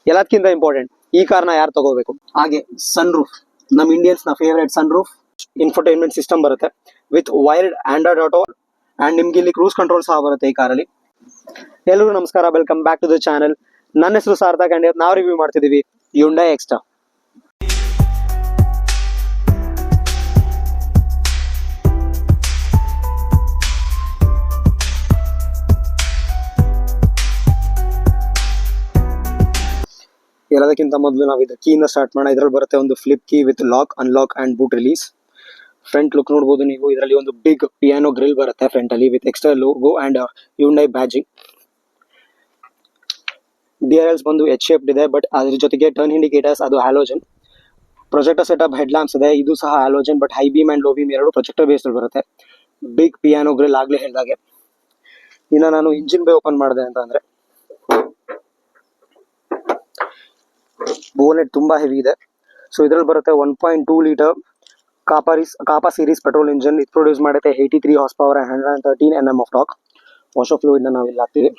ಎಲ್ಲದಕ್ಕಿಂತ ಇಂಪಾರ್ಟೆಂಟ್ ಈ ಕಾರ್ನ ಯಾರು ತಗೋಬೇಕು. ಹಾಗೆ ಸನ್ ರೂಫ್, ನಮ್ಮ ಇಂಡಿಯನ್ಸ್ ನ favourite sun roof. Infotainment system ಬರುತ್ತೆ with wired Android Auto and ನಿಮ್ಗೆ ಇಲ್ಲಿ ಕ್ರೂಸ್ ಕಂಟ್ರೋಲ್ ಸಹ ಬರುತ್ತೆ ಈ ಕಾರಲ್ಲಿ. ಎಲ್ಲರಿಗೂ ನಮಸ್ಕಾರ, welcome back to the channel. ನನ್ನ ಹೆಸರು ಸಾರ್ಥಕ್ ಅಂಡ್ ನಾವು ರಿವ್ಯೂ ಮಾಡ್ತಿದೀವಿ Hyundai Xtra. ಎಲ್ಲದಕ್ಕಿಂತ ಮೊದಲು ನಾವು ಇದು ಕೀನ ಸ್ಟಾರ್ಟ್ ಮಾಡೋಣ. ಇದರಲ್ಲಿ ಬರುತ್ತೆ ಒಂದು flip key with lock, unlock and boot release. Front look ನೋಡಬಹುದು ನೀವು. ಇದರಲ್ಲಿ ಒಂದು ಬಿಗ್ ಪಿಯಾನೋ ಗ್ರಿಲ್ ಬರುತ್ತೆ ಫ್ರಂಟ್ ಅಲ್ಲಿ with extra logo and Hyundai badging. DRLs ಬಂದು ಎಚ್ ಶೇಪ್ಡ್ ಇದೆ, ಬಟ್ ಅದ್ರ ಜೊತೆಗೆ ಟರ್ನ್ ಇಂಡಿಕೇಟರ್ಸ್ ಅದು halogen. Projector setup head lamps ಇದೆ, ಇದು ಸಹ halogen, but high beam and low beam ಎರಡು ಪ್ರೊಜೆಕ್ಟರ್ ಬೇಸ್ಡ್ ಬರುತ್ತೆ. ಬಿಗ್ ಪಿಯಾನೋ ಗ್ರಿಲ್ ಆಗ್ಲೇ ಹೇಳಿದಾಗೆ. ಇನ್ನು ನಾನು ಇಂಜಿನ್ ಬೇ ಓಪನ್ ಮಾಡಿದೆ ಅಂತ ಅಂದ್ರೆ ಬೋನೆಟ್ ತುಂಬಾ ಹೆವಿ ಇದೆ. ಸೊ ಇದ್ರಲ್ಲಿ ಬರುತ್ತೆ 1.2 litre Kappa series petrol engine. ಇದು ಪ್ರೊಡ್ಯೂಸ್ ಮಾಡುತ್ತೆ 83 horse power and 113 Nm of torque. Wash of fluid ನಾವು ಇಲ್ಲಿ ಹಾಕ್ತೀವಿ.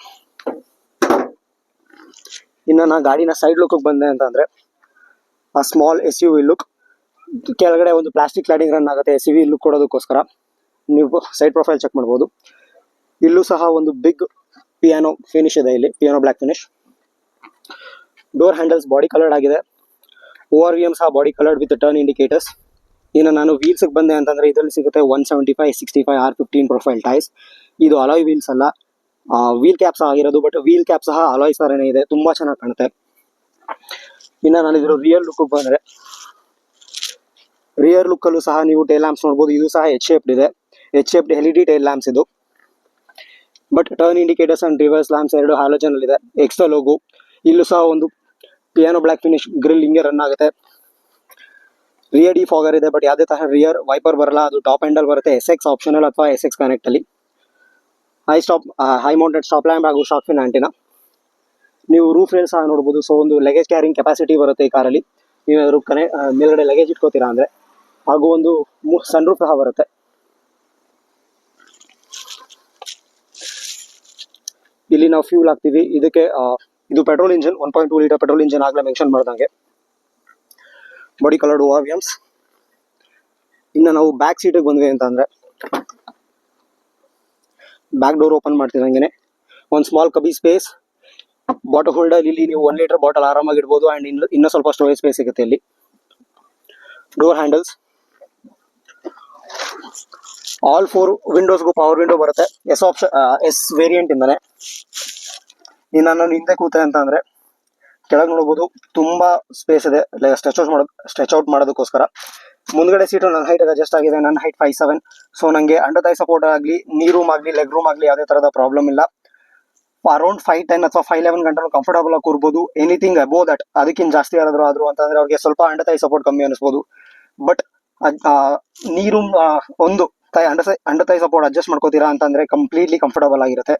ಇನ್ನು ನಾ ಗಾಡಿನ ಸೈಡ್ ಲುಕ್ ಬಂದೆ ಅಂತ ಅಂದ್ರೆ ಆ ಸ್ಮಾಲ್ SUV ಲುಕ್. ಕೆಳಗಡೆ ಒಂದು ಪ್ಲಾಸ್ಟಿಕ್ ಕ್ಲಾಡಿಂಗ್ ರನ್ ಆಗುತ್ತೆ SUV ಲುಕ್ ಕೊಡೋದಕ್ಕೋಸ್ಕರ. ನೀವು ಸೈಡ್ ಪ್ರೊಫೈಲ್ ಚೆಕ್ ಮಾಡ್ಬೋದು. ಇಲ್ಲೂ ಸಹ ಒಂದು ಬಿಗ್ ಪಿಯಾನೋ ಫಿನಿಶ್ ಇದೆ, ಇಲ್ಲಿ piano black finish. Door handles body coloured ಆಗಿದೆ. ORVM ಸಹ body coloured with turn indicators. ಇನ್ನು ನಾನು ವೀಲ್ಸ್ ಬಂದೆ ಅಂತಂದ್ರೆ ಇದರಲ್ಲಿ ಸಿಗುತ್ತೆ 175, 65, R15 ಪ್ರೊಫೈಲ್ ಟೈರ್ಸ್. ಇದು ಅಲಾಯ್ ವೀಲ್ಸ್ ಅಲ್ಲ, ವೀಲ್ ಕ್ಯಾಪ್ಸ್ ಆಗಿರೋದು, ಬಟ್ ವೀಲ್ ಕ್ಯಾಪ್ ಸಹ ಅಲಾಯ್ ತರನೇ ಇದೆ, ತುಂಬಾ ಚೆನ್ನಾಗಿ ಕಾಣುತ್ತೆ. ಇನ್ನು ನಾನು ಇದ್ರ ರಿಯರ್ ಲುಕ್ ಬಂದ್ರೆ ರಿಯರ್ ಲುಕ್ ಅಲ್ಲೂ ಸಹ ನೀವು ಟೈಲ್ ಲ್ಯಾಂಪ್ಸ್ ನೋಡಬಹುದು. ಇದು ಸಹ ಎಚ್ ಶೇಪ್ಡ್ ಇದೆ, H shaped LED tail lamps ಇದು. But turn indicators and reverse lamps ಎರಡು ಹ್ಯಾಲೋಜನ್ ಅಲ್ಲಿ ಇದೆ. Extra logo. ಇಲ್ಲೂ ಸಹ ಒಂದು ಪಿಯಾನೋ ಬ್ಲಾಕ್ ಫಿನಿಶ್ ಗ್ರಿಲ್ ಹಿಂಗೆ ರನ್ ಆಗುತ್ತೆ. ರಿಯರ್ ಡಿಫಾಗರ್ ಇದೆ, ಬಟ್ ಯಾವುದೇ ತರ ರಿಯರ್ ವೈಪರ್ ಬರಲ್ಲ. ಅದು ಟಾಪ್ ಎಂಡ್ ಅಲ್ಲಿ ಬರುತ್ತೆ, SX ಆಪ್ಷನಲ್ ಅಥವಾ SX ಕನೆಕ್ಟ್ ಅಲ್ಲಿ. ಹೈ ಮೌಂಟೆಡ್ ಸ್ಟಾಪ್ ಲ್ಯಾಂಪ್ ಹಾಗೂ ಶಾರ್ಕ್ ಫಿನ್ ಆಂಟಿನಾ. ನೀವು ರೂಫ್ ರೇಲ್ ಸಹ ನೋಡಬಹುದು. ಸೊ ಒಂದು ಲಗೇಜ್ ಕ್ಯಾರಿಂಗ್ ಕೆಪಾಸಿಟಿ ಬರುತ್ತೆ ಈ ಕಾರಲ್ಲಿ. ನೀವೇನಾದ್ರು ಮೇಲ್ಗಡೆ ಲಗೇಜ್ ಇಟ್ಕೋತೀರಾ ಅಂದ್ರೆ. ಹಾಗೂ ಒಂದು ಸನ್ ರೂಫ್ ಸಹ ಬರುತ್ತೆ. ಇಲ್ಲಿ ನಾವು ಫ್ಯೂಲ್ ಹಾಕ್ತೀವಿ. ಇದಕ್ಕೆ ಇದು petrol engine, 1.2 litre petrol engine ಆಗಲೇ ಮೆನ್ಷನ್ ಮಾಡ್ದಂಗೆ. Body coloured ORVMs. ಇನ್ನು ನಾವು ಬ್ಯಾಕ್ ಸೀಟಿಗೆ ಬಂದ್ವಿ ಅಂತ ಅಂದ್ರೆ ಬ್ಯಾಕ್ ಡೋರ್ ಓಪನ್ ಮಾಡ್ತಿದಂಗೆ ಒಂದು ಸ್ಮಾಲ್ ಕಬಿ ಸ್ಪೇಸ್. ಬಾಟಲ್ ಹೋಲ್ಡರ್ ಇಲ್ಲಿ ನೀವು 1 ಲೀಟರ್ ಬಾಟಲ್ ಆರಾಮಾಗಿ ಇಡ್ಬೋದು ಅಂಡ್ ಇನ್ನೂ ಸ್ವಲ್ಪ ಸ್ಟೋರೇಜ್ ಸ್ಪೇಸ್ ಸಿಗುತ್ತೆ ಇಲ್ಲಿ. Door handles. ಆಲ್ 4 ವಿಂಡೋಸ್ಗೂ ಪವರ್ ವಿಂಡೋ ಬರುತ್ತೆ, ಎಸ್ ವೇರಿಯಂಟ್ ಇಂದಾನೆ. ಇನ್ನು ನಾನು ಹಿಂದೆ ಕೂತೆ ಅಂತ ಅಂದ್ರೆ ಕೆಳಗೆ ನೋಡಬಹುದು ತುಂಬಾ ಸ್ಪೇಸ್ ಇದೆ ಸ್ಟ್ರೆಚ್ ಔಟ್ ಮಾಡೋದಕ್ಕೋಸ್ಕರ. ಮುಂದ್ಗಡೆ ಸೀಟು ನನ್ನ ಹೈಟ್ ಅಡ್ಜಸ್ಟ್ ಆಗಿದೆ. ನನ್ನ ಹೈಟ್ 5'7". ಸೊ ನಂಗೆ ಅಂಡರ್ ಥೈ ಸಪೋರ್ಟ್ ಆಗಲಿ, ನೀ ರೂಮ್ ಆಗಲಿ, ಲೆಗ್ ರೂಮ್ ಆಗಲಿ ಯಾವುದೇ ತರದ ಪ್ರಾಬ್ಲಮ್ ಇಲ್ಲ. ಅರೌಂಡ್ 5'10" ಅಥವಾ 5'11" ಗಂಟೆ ಕಂಫರ್ಟಬಲ್ ಆಗಿ ಕೂರ್ಬೋದು. ಎನಿಥಿಂಗ್ ಅಬೋವ್ ದಟ್, ಅದಕ್ಕಿಂತ ಜಾಸ್ತಿ ಯಾರಾದ್ರೂ ಆದ್ರು ಅಂತಂದ್ರೆ ಅವ್ರಿಗೆ ಸ್ವಲ್ಪ ಅಂಡರ್ ಥೈ ಸಪೋರ್ಟ್ ಕಮ್ಮಿ ಅನಿಸ್ಬೋದು. ಬಟ್ ನೀ ರೂಮ್ ಒಂದು ಅಂಡರ್ ಥೈ ಸಪೋರ್ಟ್ ಅಡ್ಜಸ್ಟ್ ಮಾಡ್ಕೋತೀರಾ ಅಂತಂದ್ರೆ ಕಂಪ್ಲೀಟ್ಲಿ ಕಂಫರ್ಟಬಲ್ ಆಗಿರುತ್ತೆ.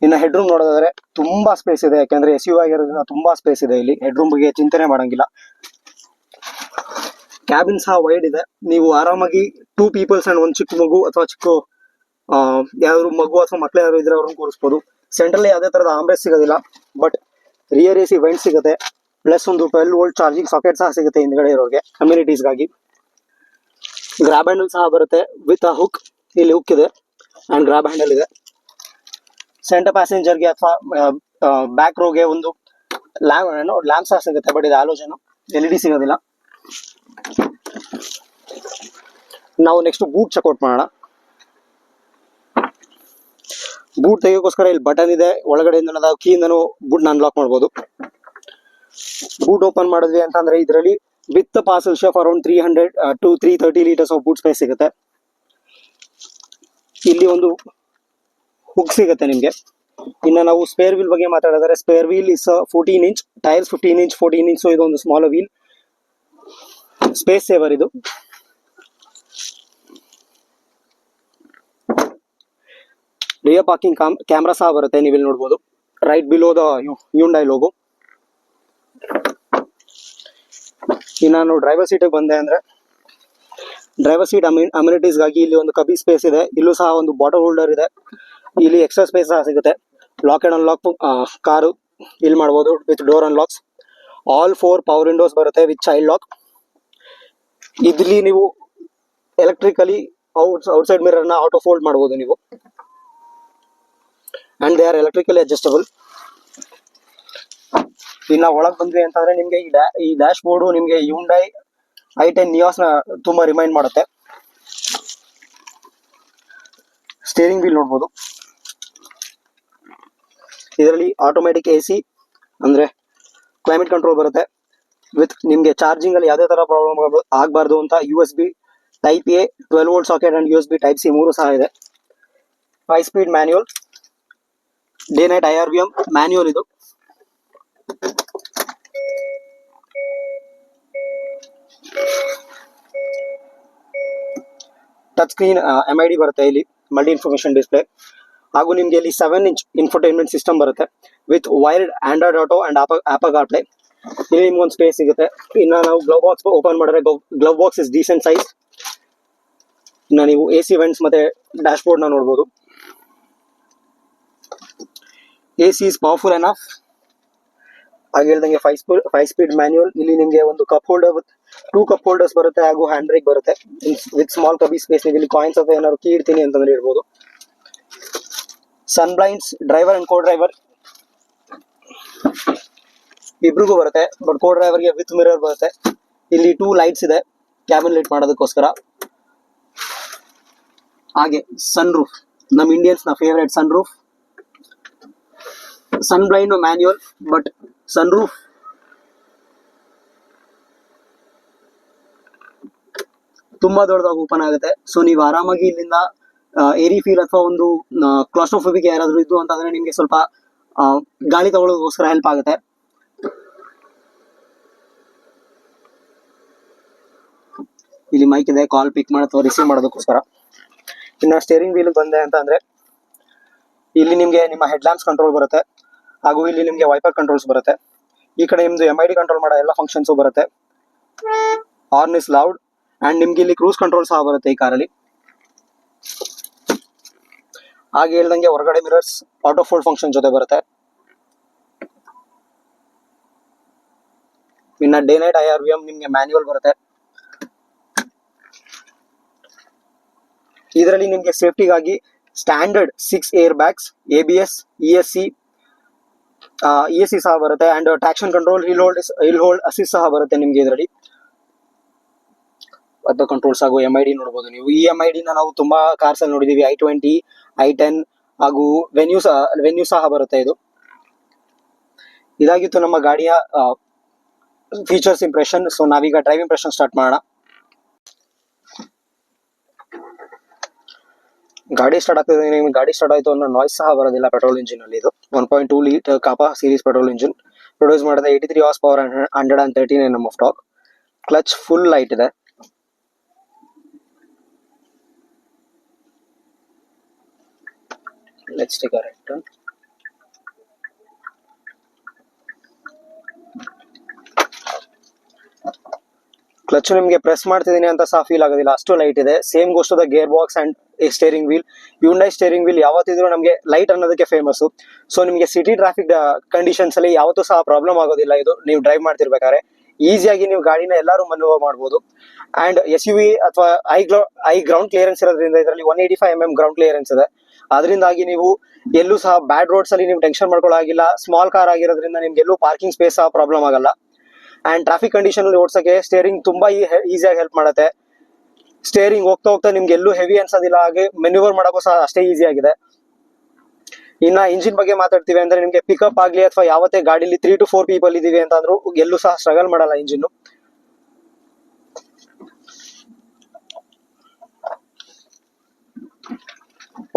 ಇನ್ನು ಹೆಡ್ ರೂಮ್ ನೋಡೋದಾದ್ರೆ ತುಂಬಾ ಸ್ಪೇಸ್ ಇದೆ, ಯಾಕಂದ್ರೆ SUV ಆಗಿರೋದ್ರಿಂದ ತುಂಬಾ ಸ್ಪೇಸ್ ಇದೆ ಇಲ್ಲಿ. ಹೆಡ್ ರೂಮ್ ಬಗ್ಗೆ ಚಿಂತನೆ ಮಾಡಂಗಿಲ್ಲ. ಕ್ಯಾಬಿನ್ ಸಹ ವೈಡ್ ಇದೆ. ನೀವು ಆರಾಮಾಗಿ 2 ಪೀಪಲ್ಸ್ ಅಂಡ್ ಒಂದು ಚಿಕ್ಕ ಮಗು ಅಥವಾ ಚಿಕ್ಕ ಯಾವ್ದಾದ್ರು ಮಗು ಅಥವಾ ಮಕ್ಳು ಯಾರು ಇದ್ರೆ ಅವ್ರನ್ನ ಕೂರಿಸ್ಬೋದು. ಸೆಂಟ್ರಲ್ಲಿ ಯಾವುದೇ ತರದ ಆಂಬ್ರೆಸ್ ಸಿಗೋದಿಲ್ಲ, ಬಟ್ ರಿಯರ್ AC ವೆಂಟ್ ಸಿಗುತ್ತೆ. ಪ್ಲಸ್ ಒಂದು 12 ವೋಲ್ಟ್ ಚಾರ್ಜಿಂಗ್ ಸಾಕೆಟ್ ಸಹ ಸಿಗುತ್ತೆ ಹಿಂದ್ಗಡೆ ಇರೋರಿಗೆ ಕಮ್ಯುನಿಟೀಸ್ಗಾಗಿ. ಗ್ರಾಬ್ ಹ್ಯಾಂಡಲ್ ಸಹ ಬರುತ್ತೆ ವಿತ್ ಹುಕ್. ಇಲ್ಲಿ ಹುಕ್ ಇದೆ ಅಂಡ್ ಗ್ರಾಬ್ ಹ್ಯಾಂಡಲ್ ಇದೆ. ಸೆಂಟರ್ ಪ್ಯಾಸೆಂಜರ್ಗೆ ಅಥವಾ ಬ್ಯಾಕ್ ರೋಗೆ ಒಂದು ಲ್ಯಾಂಪ್ ಸಹ ಸಿಗುತ್ತೆ, ಬಟ್ ಇದು ಹ್ಯಾಲೋಜನ್, LED ಸಿಗೋದಿಲ್ಲ. ನಾವು ನೆಕ್ಸ್ಟ್ ಬೂಟ್ ಚೆಕ್ಔಟ್ ಮಾಡೋಣ. ಬೂಟ್ ತೆಗಿಯೋಕ್ಕೋಸ್ಕರ ಇಲ್ಲಿ ಬಟನ್ ಇದೆ. ಒಳಗಡೆಯಿಂದ ನಾವು ಕೀಯಿಂದನೂ ಬೂಟ್ನ ಅನ್ಲಾಕ್ ಮಾಡ್ಬೋದು. ಬೂಟ್ ಓಪನ್ ಮಾಡಿದ್ವಿ ಅಂತಂದ್ರೆ ಇದರಲ್ಲಿ with parcel chef around 300 to 330 litres of boot space ಸಿಗುತ್ತೆ. ಇಲ್ಲಿ ಒಂದು ಹುಕ್ ಸಿಗುತ್ತೆ ನಿಮ್ಗೆ. ಇನ್ನು ನಾವು ಸ್ಪೇರ್ ವೀಲ್ ಬಗ್ಗೆ ಮಾತಾಡಿದ್ರೆ spare wheel is 14 inch, tyres 15 inch, 14 inch. So ಇದೊಂದು ಸ್ಮಾಲ್ ವೀಲ್, ಸ್ಪೇಸ್ ಸೇವರ್ ಇದು. ರಿಯರ್ ಪಾರ್ಕಿಂಗ್ ಕ್ಯಾಮ್ರಾ ಸಹ ಬರುತ್ತೆ, ನೀವು ಇಲ್ಲಿ ನೋಡ್ಬೋದು right below the Hyundai logo. ಇನ್ನು ನಾನು ಡ್ರೈವರ್ ಸೀಟಿಗೆ ಬಂದೆ ಅಂದ್ರೆ ಡ್ರೈವರ್ ಸೀಟ್ ಅಮ್ಯುನಿಟೀಸ್ಗಾಗಿ ಇಲ್ಲಿ ಒಂದು ಕಬಿ ಸ್ಪೇಸ್ ಇದೆ. ಇಲ್ಲೂ ಸಹ ಒಂದು ಬಾಟಲ್ ಹೋಲ್ಡರ್ ಇದೆ. ಇಲ್ಲಿ ಎಕ್ಸ್ಟ್ರಾ ಸ್ಪೇಸ್ ಸಹ ಸಿಗುತ್ತೆ. ಲಾಕ್ ಅಂಡ್ ಅನ್ಲಾಕ್ ಕಾರು ಇಲ್ಲಿ ಮಾಡ್ಬೋದು with door unlocks. All 4 power windows ಬರುತ್ತೆ ವಿತ್ ಚೈಲ್ಡ್ ಲಾಕ್. ಇದ್ರಲ್ಲಿ ನೀವು ಎಲೆಕ್ಟ್ರಿಕಲಿ ಔಟ್ಸೈಡ್ ಮಿರರ್ ನ ಆಟೋ ಫೋಲ್ಡ್ ಮಾಡಬಹುದು ನೀವು, and they are electrically adjustable. ಇನ್ನ ಒಳಗ್ ಬಂದ್ವಿ ಅಂತಂದ್ರೆ ನಿಮ್ಗೆ ಈ ಡ್ಯಾಶ್ ಬೋರ್ಡ್ ನಿಮ್ಗೆ ಹ್ಯುಂಡೈ i10 ನಿಯಾಸ್ ನ ತುಂಬಾ ರಿಮೈಂಡ್ ಮಾಡುತ್ತೆ. ಸ್ಟೇರಿಂಗ್ ವೀಲ್ ನೋಡ್ಬೋದು. ಇದರಲ್ಲಿ ಆಟೋಮೆಟಿಕ್ AC ಅಂದ್ರೆ ಕ್ಲೈಮೇಟ್ ಕಂಟ್ರೋಲ್ ಬರುತ್ತೆ ವಿತ್ ನಿಮ್ಗೆ ಚಾರ್ಜಿಂಗ್ ಅಲ್ಲಿ ಯಾವುದೇ ತರ ಪ್ರಾಬ್ಲಮ್ ಆಗಬಾರ್ದು ಅಂತ USB type A 12 volt socket and USB type C ಮೂರು ಸಹ ಇದೆ. 5 speed manual, day night IRVM manual. ಇದು ಟಚ್ ಸ್ಕ್ರೀನ್ MID ಬರುತ್ತೆ, ಇಲ್ಲಿ ಮಲ್ಟಿ ಇನ್ಫಾರ್ಮೇಶನ್ ಡಿಸ್ಪ್ಲೇ. ಹಾಗೂ ನಿಮ್ಗೆ ಇಲ್ಲಿ 7 ಇಂಚ್ ಇನ್ಫೋಟೈನ್ಮೆಂಟ್ ಸಿಸ್ಟಮ್ ಬರುತ್ತೆ with wired Android Auto and apple CarPlay. ಇಲ್ಲಿ ನಿಮ್ಗೆ ಒಂದು ಸ್ಪೇಸ್ ಸಿಗುತ್ತೆ. ಇನ್ನು ನಾವು ಗ್ಲವ್ ಬಾಕ್ಸ್ ಓಪನ್ ಮಾಡಿದ್ರೆ glove box is decent size. ಇನ್ನು ನೀವು AC ವೆಂಟ್ಸ್ ಮತ್ತೆ ಡ್ಯಾಶ್ ಬೋರ್ಡ್ ನ ನೋಡ್ಬೋದು. AC is powerful enough. ಹಾಗೆ ಹೇಳ್ದಂಗೆ 5 ಸ್ಪೀಡ್ ಮ್ಯಾನ್ಯುಯಲ್. ಇಲ್ಲಿ ನಿಮಗೆ ಒಂದು cup holder with 2 cup holders ಬರುತ್ತೆ ಹಾಗೂ ಹ್ಯಾಂಡ್ ಬ್ರೇಕ್ ಬರುತ್ತೆ ವಿತ್ ಸ್ಮಾಲ್ ಕಬಿ ಸ್ಪೇಸ್. ನೀವು ಇಲ್ಲಿ ಕಾಯಿನ್ಸ್ ಅಥವಾ ಏನಾದ್ರು ಕೀ ಇಡ್ತೀನಿ ಅಂತಂದ್ರೆ ಇಡ್ಬೋದು. Sun blinds driver and co driver ಇಬ್ರಿಗೂ ಬರುತ್ತೆ, ಬಟ್ ಕೋ ಡ್ರೈವರ್ಗೆ ವಿತ್ ಮಿರರ್ ಬರುತ್ತೆ. ಇಲ್ಲಿ 2 ಲೈಟ್ಸ್ ಇದೆ ಕ್ಯಾಬಿನ್ ಲೈಟ್ ಮಾಡೋದಕ್ಕೋಸ್ಕರ. ಹಾಗೆ ಸನ್ ರೂಫ್, ನಮ್ಮ ಇಂಡಿಯನ್ಸ್ ನ favourite sun roof. Sun blind manual, but sun roof ತುಂಬಾ ದೊಡ್ಡದಾಗಿ ಓಪನ್ ಆಗುತ್ತೆ. ಸೊ ನೀವು ಆರಾಮಾಗಿ ಇಲ್ಲಿಂದ ಏರಿ ಫೀಲ್ ಅಥವಾ ಒಂದು ಕ್ಲಾಸ್ಟ್ರೋಫೋಬಿಕ್ ಯಾರಾದ್ರೂ ಇದ್ದು ಅಂತಂದ್ರೆ ನಿಮ್ಗೆ ಸ್ವಲ್ಪ ಗಾಳಿ ತಗೊಳ್ಳೋದಕ್ಕೋಸ್ಕರ ಹೆಲ್ಪ್ ಆಗುತ್ತೆ. ಇಲ್ಲಿ ಮೈಕ್ ಇದೆ ಕಾಲ್ ಪಿಕ್ ಮಾಡಿ ಅಥವಾ ರಿಸೀವ್ ಮಾಡೋದಕ್ಕೋಸ್ಕರ. ಇನ್ನು ಸ್ಟೇರಿಂಗ್ ವೀಲ್ ಬಂದೆ ಅಂತ ಅಂದ್ರೆ ಇಲ್ಲಿ ನಿಮ್ಗೆ ನಿಮ್ಮ ಹೆಡ್ ಲ್ಯಾಂಪ್ಸ್ ಕಂಟ್ರೋಲ್ ಬರುತ್ತೆ ಹಾಗೂ ಇಲ್ಲಿ ನಿಮ್ಗೆ ವೈಪರ್ ಕಂಟ್ರೋಲ್ಸ್ ಬರುತ್ತೆ. ಈ ಕಡೆ ನಿಮ್ದು MID ಕಂಟ್ರೋಲ್ ಮಾಡೋ ಎಲ್ಲ ಫಂಕ್ಷನ್ಸ್ ಬರುತ್ತೆ. ಹಾರ್ನ್ ಇಸ್ ಲೌಡ್ ಅಂಡ್ ನಿಮ್ಗೆ ಇಲ್ಲಿ ಕ್ರೂಸ್ ಕಂಟ್ರೋಲ್ ಸಹ ಬರುತ್ತೆ ಈ ಕಾರಲ್ಲಿ. ಹಾಗೆ ಹೇಳ್ದಂಗೆ ಹೊರಗಡೆ ಮಿರರ್ಸ್ ಆಟೋ ಫೋಲ್ಡ್ ಫಂಕ್ಷನ್ ಜೊತೆ ಬರುತ್ತೆ. ಇನ್ನ ಡೇ ನೈಟ್ IRVM ನಿಮ್ಗೆ ಮ್ಯಾನ್ಯುಯಲ್ ಬರುತ್ತೆ. ಇದರಲ್ಲಿ ನಿಮ್ಗೆ ಸೇಫ್ಟಿಗಾಗಿ standard 6 airbags, ABS, ESC ಸಹ ಬರುತ್ತೆ and traction control, hill hold assist ಸಹ ಬರುತ್ತೆ ನಿಮ್ಗೆ ಇದರಲ್ಲಿ. ಅದು ಕಂಟ್ರೋಲ್ಸ್ ಹಾಗೂ MID ನೋಡಬಹುದು ನೀವು. ಈ MID ನ ನಾವು ತುಂಬಾ ಕಾರ್ಸ್ ಅಲ್ಲಿ ನೋಡಿದೀವಿ. i20, i10 ಹಾಗೂ ವೆನ್ಯೂ ಸಹ ಬರುತ್ತೆ ಇದು. ಇದಾಗಿತ್ತು ನಮ್ಮ ಗಾಡಿಯ ಫೀಚರ್ಸ್ ಇಂಪ್ರೆಷನ್. ಸೊ ನಾವೀಗ ಡ್ರೈವ್ ಇಂಪ್ರೆಷನ್ ಸ್ಟಾರ್ಟ್ ಮಾಡೋಣ. ಗಾಡಿ ಸ್ಟಾರ್ಟ್ ಆಗ್ತದೆ. ನಿಮ್ಗೆ ಗಾಡಿ ಸ್ಟಾರ್ಟ್ ಆಯ್ತು ಅನ್ನೋ ನಾಯ್ಸ್ ಸಹ ಬರೋದಿಲ್ಲ ಪೆಟ್ರೋಲ್ ಇಂಜಿನ್ ಅಲ್ಲಿ. ಇದು 1.2 litre Kappa series petrol engine produce ಮಾಡಿದ 83 horsepower, 113 Nm of torque. Clutch full light ಇದೆ. Let's take a right turn. Clutch ನಿಮ್ಗೆ ಪ್ರೆಸ್ ಮಾಡ್ತಿದ್ದೀನಿ ಅಂತ ಸಹ ಫೀಲ್ ಆಗೋದಿಲ್ಲ, ಅಷ್ಟು ಲೈಟ್ ಇದೆ. Same goes to the gearbox and steering wheel. Hyundai steering wheel ಯಾವತ್ತಿದ್ರು ನಮಗೆ ಲೈಟ್ ಅನ್ನೋದಕ್ಕೆ ಫೇಮಸ್. ಸೊ ನಿಮಗೆ ಸಿಟಿ ಟ್ರಾಫಿಕ್ ಕಂಡೀಷನ್ಸ್ ಅಲ್ಲಿ ಯಾವತ್ತೂ ಸಹ ಪ್ರಾಬ್ಲಮ್ ಆಗೋದಿಲ್ಲ ಇದು. ನೀವು ಡ್ರೈವ್ ಮಾಡ್ತಿರ್ಬೇಕಾದ್ರೆ ಈಸಿಯಾಗಿ ನೀವು ಗಾಡಿನ ಎಲ್ಲರೂ ಮನ್ಯೂವರ್ ಮಾಡಬಹುದು. ಅಂಡ್ SUV ಅಥವಾ ಐ ಗ್ರೌಂಡ್ ಕ್ಲಿಯರೆನ್ಸ್ ಇರೋದ್ರಿಂದ ಇದರಲ್ಲಿ 185 mm ಗ್ರೌಂಡ್ ಕ್ಲಿಯರೆನ್ಸ್ ಇದೆ. ಅದರಿಂದಾಗಿ ನೀವು ಎಲ್ಲೂ ಸಹ ಬ್ಯಾಡ್ ರೋಡ್ಸ್ ಅಲ್ಲಿ ನೀವು ಟೆನ್ಷನ್ ಮಾಡ್ಕೊಳ್ಳೋಗಿಲ್ಲ. ಸ್ಮಾಲ್ ಕಾರ್ ಆಗಿರೋದ್ರಿಂದ ನಿಮ್ಗೆ ಎಲ್ಲೂ ಪಾರ್ಕಿಂಗ್ ಸ್ಪೇಸ್ ಸಹ ಪ್ರಾಬ್ಲಮ್ ಆಗಲ್ಲ. ಅಂಡ್ ಟ್ರಾಫಿಕ್ ಕಂಡೀಷನ್ ಅಲ್ಲಿ ಓಡಿಸೋಕೆ ಸ್ಟೇರಿಂಗ್ ತುಂಬಾ ಈಸಿಯಾಗಿ ಹೆಲ್ಪ್ ಮಾಡುತ್ತೆ. ಸ್ಟೇರಿಂಗ್ ಹೋಗ್ತಾ ಹೋಗ್ತಾ ನಿಮ್ಗೆ ಎಲ್ಲೂ ಹೆವಿ ಅನ್ಸೋದಿಲ್ಲ, ಹಾಗೆ ಮೆನ್ಯೂವರ್ ಮಾಡೋಕ್ಕೂ ಸಹ ಅಷ್ಟೇ ಈಸಿ ಆಗಿದೆ. ಇನ್ನ ಇಂಜಿನ್ ಬಗ್ಗೆ ಮಾತಾಡ್ತೀವಿ ಅಂದ್ರೆ ನಿಮ್ಗೆ ಪಿಕಪ್ ಆಗ್ಲಿ ಅಥವಾ ಯಾವತ್ತೇ ಗಾಡಿಲಿ 3 to 4 ಪೀಪಲ್ ಇದೀವಿ ಅಂತ ಅಂದ್ರೂ ಎಲ್ಲೂ ಸಹ ಸ್ಟ್ರಗಲ್ ಮಾಡಲ್ಲ ಇಂಜಿನ್.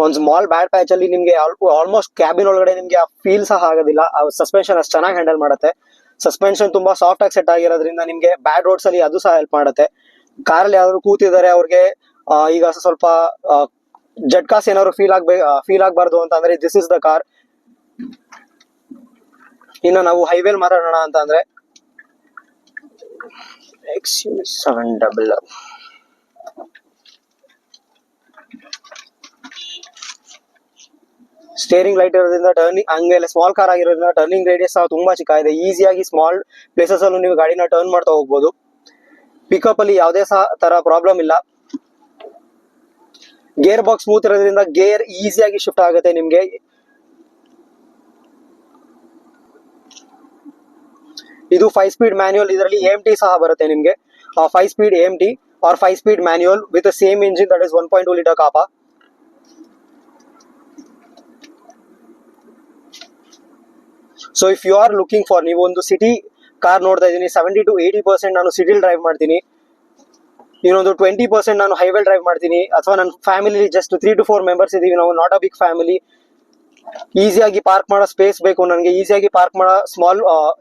ಒಂದ್ ಸ್ಮಾಲ್ ಬ್ಯಾಡ್ ಪ್ಯಾಚ್ ಅಲ್ಲಿ ನಿಮ್ಗೆ ಆಲ್ಮೋಸ್ಟ್ ಕ್ಯಾಬಿನ್ ಒಳಗಡೆ ನಿಮ್ಗೆ ಫೀಲ್ ಸಹ ಆಗೋದಿಲ್ಲ. ಸಸ್ಪೆನ್ಷನ್ ಅಷ್ಟು ಚೆನ್ನಾಗಿ ಹ್ಯಾಂಡಲ್ ಮಾಡುತ್ತೆ. ಸಸ್ಪೆನ್ಷನ್ ತುಂಬಾ ಸಾಫ್ಟ್ ಆಗಿ ಸೆಟ್ ಆಗಿರೋದ್ರಿಂದ ನಿಮ್ಗೆ ಬ್ಯಾಡ್ ರೋಡ್ಸ್ ಅಲ್ಲಿ ಅದು ಸಹ ಹೆಲ್ಪ್ ಮಾಡುತ್ತೆ. ಕಾರಲ್ಲಿ ಯಾರು ಕೂತಿದ್ದಾರೆ ಅವ್ರಿಗೆ ಈಗ ಸ್ವಲ್ಪ ಜಟ್ಕಾಸ್ ಏನಾದ್ರು ಫೀಲ್ ಆಗ್ಬಾರ್ದು ಅಂತ ಅಂದ್ರೆ ದಿಸ್ ಇಸ್ ದ ಕಾರ್. ಇನ್ನು ನಾವು ಹೈವೇಲ್ ಮಾತಾಡೋಣ ಅಂತ ಅಂದ್ರೆ XUV700 ಸ್ಟೇರಿಂಗ್ ಲೈಟ್ ಇರೋದ್ರಿಂದ ಟರ್ನಿಂಗ್, ಹಂಗೆಲ್ಲ ಸ್ಮಾಲ್ ಕಾರ್ ಆಗಿರೋದ್ರಿಂದ ಟರ್ನಿಂಗ್ ರೇಡಿಯಸ್ ಸಹ ತುಂಬಾ ಚಿಕ್ಕ ಇದೆ. ಈಸಿಯಾಗಿ ಸ್ಮಾಲ್ ಪ್ಲೇಸಸ್ ಅಲ್ಲೂ ನೀವು ಗಾಡಿನ ಟರ್ನ್ ಮಾಡ್ತಾ ಹೋಗ್ಬೋದು. ಪಿಕಪ್ ಅಲ್ಲಿ ಯಾವುದೇ ಸಹ ತರ ಪ್ರಾಬ್ಲಮ್ ಇಲ್ಲ. ಗೇರ್ ಬಾಕ್ಸ್ ಸ್ಮೂತ್ ಇರೋದ್ರಿಂದ ಗೇರ್ ಈಸಿಯಾಗಿ ಶಿಫ್ಟ್ ಆಗುತ್ತೆ ನಿಮ್ಗೆ. ಇದು 5 ಸ್ಪೀಡ್ ಮ್ಯಾನ್ಯುಯಲ್. ಇದರಲ್ಲಿ AMT ಸಹ ಬರುತ್ತೆ ನಿಮ್ಗೆ. 5 speed AMT or 5 speed manual with the same engine, that is 1.2 litre Kappa. So if you are looking for, ನೀವು ಒಂದು ಸಿಟಿ ಕಾರ್ ನೋಡ್ತಾ ಇದ್ದೀನಿ, 70 to 80% ನಾನು ಸಿಟಿಲ್ ಡ್ರೈವ್ ಮಾಡ್ತೀನಿ, ಇನ್ನೊಂದು 20% ನಾನು ಹೈವೇ ಡ್ರೈವ್ ಮಾಡ್ತೀನಿ, ಅಥವಾ ನನ್ನ ಫ್ಯಾಮಿಲಿ ಜಸ್ಟ್ 3 to 4 ಮೆಂಬರ್ಸ್ ಇದೀವಿ, ನಾವು ನಾಟ್ ಅ ಬಿಗ್ ಫ್ಯಾಮಿಲಿ, ಈಸಿಯಾಗಿ ಪಾರ್ಕ್ ಮಾಡೋ ಸ್ಪೇಸ್ ಬೇಕು ನನಗೆ, ಈಸಿಯಾಗಿ ಪಾರ್ಕ್ ಮಾಡೋ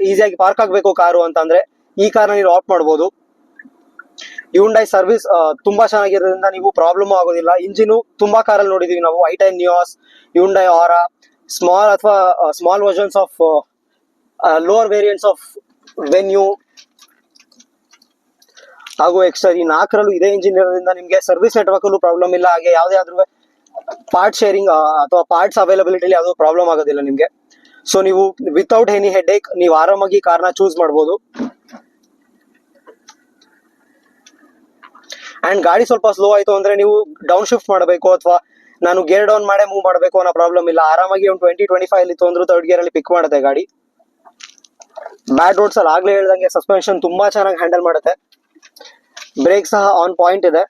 ಈಸಿಯಾಗಿ ಪಾರ್ಕ್ ಆಗಬೇಕು ಕಾರು ಅಂತಂದ್ರೆ ಈ ಕಾರ್ನ ನೀವು ಆಪ್ಟ್ ಮಾಡ್ಬೋದು. ಹ್ಯುಂಡೈ ಸರ್ವಿಸ್ ತುಂಬಾ ಚೆನ್ನಾಗಿರೋದ್ರಿಂದ ನೀವು ಪ್ರಾಬ್ಲಮ್ ಆಗೋದಿಲ್ಲ. ಇಂಜಿನ್ ತುಂಬಾ ಕಾರಲ್ಲಿ ನೋಡಿದೀವಿ ನಾವು, i10 ನಿಯಾಸ್, ಹ್ಯುಂಡೈ ಆರಾ, ಸ್ಮಾಲ್ ಅಥವಾ small versions of lower variants of venue ಹಾಗೂ ಎಕ್ಸ್ಟ್ರಾ. ಈ 4ರಲ್ಲೂ ಇದೇ ಇಂಜಿನ್ ಇರೋದ್ರಿಂದ ನಿಮಗೆ ಸರ್ವಿಸ್ ನೆಟ್ವರ್ಕ್ ಅಲ್ಲೂ ಪ್ರಾಬ್ಲಮ್ ಇಲ್ಲ. ಹಾಗೆ ಯಾವ್ದಾದ್ರು ಪಾರ್ಟ್ ಶೇರಿಂಗ್ ಅಥವಾ ಪಾರ್ಟ್ಸ್ ಅವೈಲಬಿಲಿಟಿ ಯಾವುದೂ ಪ್ರಾಬ್ಲಮ್ ಆಗೋದಿಲ್ಲ ನಿಮಗೆ. ಸೊ ನೀವು ವಿತೌಟ್ ಎನಿ ಹೆಡ್ ಏಕ್ ನೀವು ಆರಾಮಾಗಿ ಕಾರ್ನ ಚೂಸ್ ಮಾಡ್ಬೋದು. ಅಂಡ್ ಗಾಡಿ ಸ್ವಲ್ಪ ಸ್ಲೋ ಆಯ್ತು ಅಂದ್ರೆ ನೀವು ಡೌನ್ ಶಿಫ್ಟ್ ಮಾಡಬೇಕು, ಅಥವಾ ನಾನು ಗೇರ್ ಡೌನ್ ಮಾಡೇ ಮೂವ್ ಮಾಡಬೇಕು ಅನ್ನೋ ಪ್ರಾಬ್ಲಮ್ ಇಲ್ಲ. ಆರಾಮಾಗಿ ಒಂದು 20-25 ಇತ್ತು ಅಂದ್ರೂ ಥರ್ಡ್ ಗೇರ್ ಅಲ್ಲಿ ಪಿಕ್ ಮಾಡುತ್ತೆ ಗಾಡಿ. ಬ್ಯಾಡ್ ರೋಡ್ಸ್ ಅಲ್ಲಿ ಆಗ್ಲೇ ಹೇಳ್ದಂಗೆ ಸಸ್ಪೆನ್ಷನ್ ತುಂಬಾ ಚೆನ್ನಾಗಿ ಹ್ಯಾಂಡಲ್ ಮಾಡುತ್ತೆ. ಬ್ರೇಕ್ ಸಹ ಆನ್ ಪಾಯಿಂಟ್ ಇದೆ.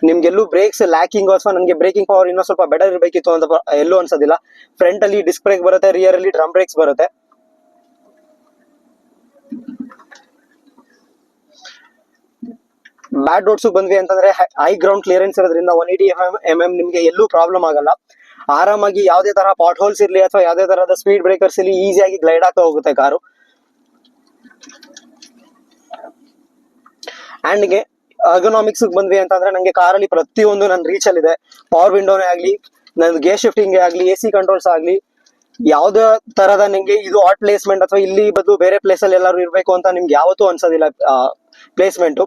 ನಿಮ್ಗೆಲ್ಲೂ ಬ್ರೇಕ್ಸ್ ಲ್ಯಾಕಿಂಗ್ ಅಥವಾ ನನಗೆ ಬ್ರೇಕಿಂಗ್ ಪವರ್ ಇನ್ನೂ ಸ್ವಲ್ಪ ಬೆಟರ್ ಇರಬೇಕಿತ್ತು ಅಂತ ಎಲ್ಲೂ ಅನ್ಸೋದಿಲ್ಲ. ಫ್ರಂಟ್ ಅಲ್ಲಿ ಡಿಸ್ಕ್ ಬ್ರೇಕ್ ಬರುತ್ತೆ, ರಿಯರ್ ಅಲ್ಲಿ ಡ್ರಮ್ ಬ್ರೇಕ್ಸ್ ಬರುತ್ತೆ. ಬ್ಯಾಡ್ ರೋಡ್ಸ್ ಬಂದ್ವಿ ಅಂತಂದ್ರೆ ಹೈ ಗ್ರೌಂಡ್ ಕ್ಲಿಯರೆನ್ಸ್ ಇರೋದ್ರಿಂದ 180 mm ನಿಮ್ಗೆ ಎಲ್ಲೂ ಪ್ರಾಬ್ಲಮ್ ಆಗಲ್ಲ. ಆರಾಮಾಗಿ ಯಾವುದೇ ತರ ಪಾಟ್ ಹೋಲ್ಸ್ ಇರ್ಲಿ ಅಥವಾ ಯಾವುದೇ ತರಹದ ಸ್ಪೀಡ್ ಬ್ರೇಕರ್ಸ್ ಇರಲಿ ಈಸಿಯಾಗಿ ಗ್ಲೈಡ್ ಆಗ್ತಾ ಹೋಗುತ್ತೆ ಕಾರು. ಅಂಡ್ ಅರ್ಗೊನಾಮಿಕ್ಸ್ ಬಂದ್ವಿ ಅಂತಂದ್ರೆ ನಂಗೆ ಕಾರಲ್ಲಿ ಪ್ರತಿಯೊಂದು ನನ್ನ ರೀಚ್ ಅಲ್ಲಿ ಇದೆ. ಪವರ್ ವಿಂಡೋನೇ ಆಗ್ಲಿ, ನನ್ನ ಗೇರ್ ಶಿಫ್ಟಿಂಗ್ ಆಗಲಿ, AC ಕಂಟ್ರೋಲ್ಸ್ ಆಗಲಿ, ಯಾವ್ದೇ ತರದ ನಿಮ್ಗೆ ಇದು ಆಟ್ ಪ್ಲೇಸ್ಮೆಂಟ್ ಅಥವಾ ಇಲ್ಲಿ ಬದಲು ಬೇರೆ ಪ್ಲೇಸ್ ಅಲ್ಲಿ ಎಲ್ಲರೂ ಇರಬೇಕು ಅಂತ ನಿಮ್ಗೆ ಯಾವತ್ತೂ ಅನ್ಸೋದಿಲ್ಲ ಪ್ಲೇಸ್ಮೆಂಟ್.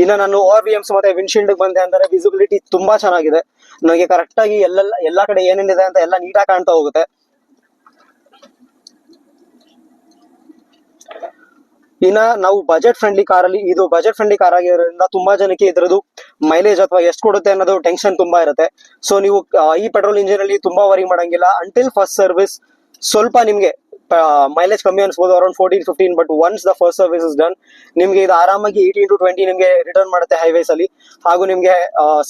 ಇನ್ನು ನಾನು ORVMs ಮತ್ತೆ ವಿಂಡ್ಶೀಲ್ಡ್ ಬಂದೆ ಅಂದ್ರೆ ವಿಸಿಬಿಲಿಟಿ ತುಂಬಾ ಚೆನ್ನಾಗಿದೆ. ನನಗೆ ಕರೆಕ್ಟ್ ಆಗಿ ಎಲ್ಲಾ ಕಡೆ ಏನೇನಿದೆ ಅಂತ ಎಲ್ಲ ನೀಟಾಗಿ ಕಾಣ್ತಾ ಹೋಗುತ್ತೆ. ಇನ್ನ ನಾವು ಬಜೆಟ್ ಫ್ರೆಂಡ್ಲಿ ಕಾರಲ್ಲಿ, ಇದು ಬಜೆಟ್ ಫ್ರೆಂಡ್ಲಿ ಕಾರ್ ಆಗಿರೋದ್ರಿಂದ ತುಂಬಾ ಜನಕ್ಕೆ ಇದ್ರದ್ದು ಮೈಲೇಜ್ ಅಥವಾ ಎಷ್ಟು ಕೊಡುತ್ತೆ ಅನ್ನೋದು ಟೆನ್ಷನ್ ತುಂಬಾ ಇರುತ್ತೆ. ಸೊ ನೀವು ಈ ಪೆಟ್ರೋಲ್ ಇಂಜಿನ್ ಅಲ್ಲಿ ತುಂಬಾ ವರಿ ಮಾಡಂಗಿಲ್ಲ. ಅಂಟಿಲ್ ಫಸ್ಟ್ ಸರ್ವಿಸ್ ಸ್ವಲ್ಪ ನಿಮ್ಗೆ ಮೈಲೇಜ್ ಕಮ್ಮಿ ಅನ್ಸ್ಬೋದು, around 14-15, but once the first service is done ನಿಮ್ಗೆ ಇದು ಆರಾಮಾಗಿ 18 to 20 ನಿಮ್ಗೆ ರಿಟರ್ನ್ ಮಾಡುತ್ತೆ ಹೈವೇಸ್ ಅಲ್ಲಿ. ಹಾಗೂ ನಿಮ್ಗೆ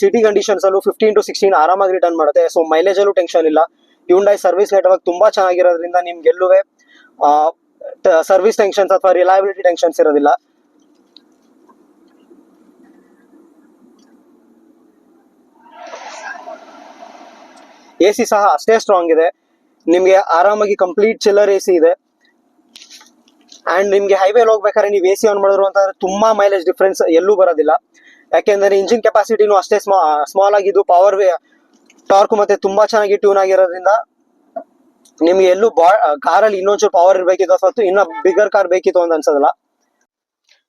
ಸಿಟಿ ಕಂಡೀಷನ್ಸ್ ಅಲ್ಲೂ 15 to 16 ಆರಾಮಾಗಿ ರಿಟರ್ನ್ ಮಾಡುತ್ತೆ. ಸೊ ಮೈಲೇಜ್ ಅಲ್ಲೂ ಟೆನ್ಷನ್ ಇಲ್ಲ. ಹ್ಯುಂಡೈ ಸರ್ವಿಸ್ ನೆಟ್ವರ್ಕ್ ತುಂಬಾ ಚೆನ್ನಾಗಿರೋದ್ರಿಂದ ನಿಮ್ಗೆಲ್ಲುವೆ ಸರ್ವಿಸ್ ಟೆನ್ಷನ್ಸ್ ಅಥವಾ ರಿಲಯಬಿಲಿಟಿ ಟೆನ್ಷನ್ಸ್ ಇರೋದಿಲ್ಲ. AC ಸಹ ಅಷ್ಟೇ ಸ್ಟ್ರಾಂಗ್ ಇದೆ. ನಿಮ್ಗೆ ಆರಾಮಾಗಿ ಕಂಪ್ಲೀಟ್ ಚಿಲ್ಲರ್ AC ಇದೆ. ಅಂಡ್ ನಿಮ್ಗೆ ಹೈವೇ ಹೋಗ್ಬೇಕಾದ್ರೆ ನೀವು AC ಆನ್ ಮಾಡಿದ್ರು ಅಂತಂದ್ರೆ ತುಂಬಾ ಮೈಲೇಜ್ ಡಿಫ್ರೆನ್ಸ್ ಎಲ್ಲೂ ಬರೋದಿಲ್ಲ. ಯಾಕೆಂದ್ರೆ ಇಂಜಿನ್ ಕೆಪಾಸಿಟಿನೂ ಅಷ್ಟೇ ಸ್ಮಾಲ್ ಆಗಿದ್ದು, ಪವರ್ ಟಾರ್ಕ್ ಮತ್ತೆ ತುಂಬಾ ಚೆನ್ನಾಗಿ ಟ್ಯೂನ್ ಆಗಿರೋದ್ರಿಂದ ನಿಮ್ಗೆ ಎಲ್ಲೂ ಕಾರಲ್ಲಿ ಇನ್ನೊಂಚೂರು ಪವರ್ ಇರ್ಬೇಕಿತ್ತು ಅಥವಾ ಇನ್ನ ಬಿಗರ್ ಕಾರ್ ಬೇಕಿತ್ತು ಅಂತ ಅನ್ಸೋದಿಲ್ಲ.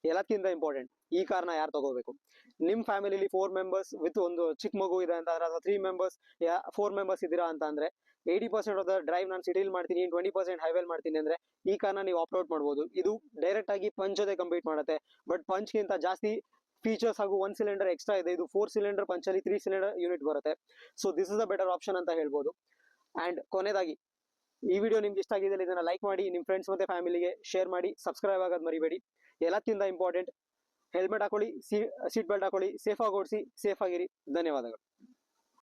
ಎಲ್ಲಕ್ಕಿಂತ ಇಂಪಾರ್ಟೆಂಟ್, ಈ ಕಾರ್ನ ಯಾರು ತಗೋಬೇಕು? ನಿಮ್ ಫ್ಯಾಮಿಲಿಲಿ 4 ಮೆಂಬರ್ಸ್ ವಿತ್ ಒಂದು ಚಿಕ್ಕ ಮಗು ಇದೆ ಅಂತ ಅಂದ್ರೆ, ಅಥವಾ 3 ಮೆಂಬರ್ಸ್ 4 ಮೆಂಬರ್ಸ್ ಇದೀರಾ ಅಂತ ಅಂದ್ರೆ 80% ಆಫ್ ದ ಡ್ರೈವ್ ನಾನು ಸಿಟಿಲಿ ಮಾಡ್ತೀನಿ, 20% ಹೈವೇಲ್ ಮಾಡ್ತೀನಿ ಅಂದ್ರೆ ಈ ಕಾರ್ನ ನೀವು ಅಪ್ಲೋಡ್ ಮಾಡ್ಬೋದು. ಇದು ಡೈರೆಕ್ಟ್ ಆಗಿ ಪಂಚ್ ಜೊತೆ ಕಂಪೀಟ್ ಮಾಡುತ್ತೆ. ಬಟ್ ಪಂಚ್ಗಿಂತ ಜಾಸ್ತಿ ಫೀಚರ್ಸ್ ಹಾಗೂ 1 ಸಿಲಿಂಡರ್ ಎಕ್ಸ್ಟ್ರಾ ಇದೆ. ಇದು 4 ಸಿಲಿಂಡರ್ ಪಂಚ್ ಅಲ್ಲಿ 3 ಸಿಲಿಂಡರ್ ಯೂನಿಟ್ ಬರುತ್ತೆ. So this is a better option ಅಂತ ಹೇಳ್ಬೋದು. ಅಂಡ್ ಕೊನೆಯದಾಗಿ ಈ ವಿಡಿಯೋ ನಿಮ್ಗೆ ಇಷ್ಟ ಆಗಿದ್ರೆ ಇದನ್ನ ಲೈಕ್ ಮಾಡಿ, ನಿಮ್ ಫ್ರೆಂಡ್ಸ್ ಮತ್ತೆ ಫ್ಯಾಮಿಲಿಗೆ ಶೇರ್ ಮಾಡಿ, ಸಬ್ಸ್ಕ್ರೈಬ್ ಆಗೋದು ಮರಿಬೇಡಿ. ಎಲ್ಲಕ್ಕಿಂತ ಇಂಪಾರ್ಟೆಂಟ್, ಹೆಲ್ಮೆಟ್ ಹಾಕೊಳ್ಳಿ, ಸೀಟ್ ಬೆಲ್ಟ್ ಹಾಕೊಳ್ಳಿ, ಸೇಫ್ ಆಗಿ ಓಡಿಸಿ, ಸೇಫ್ ಆಗಿರಿ. ಧನ್ಯವಾದಗಳು.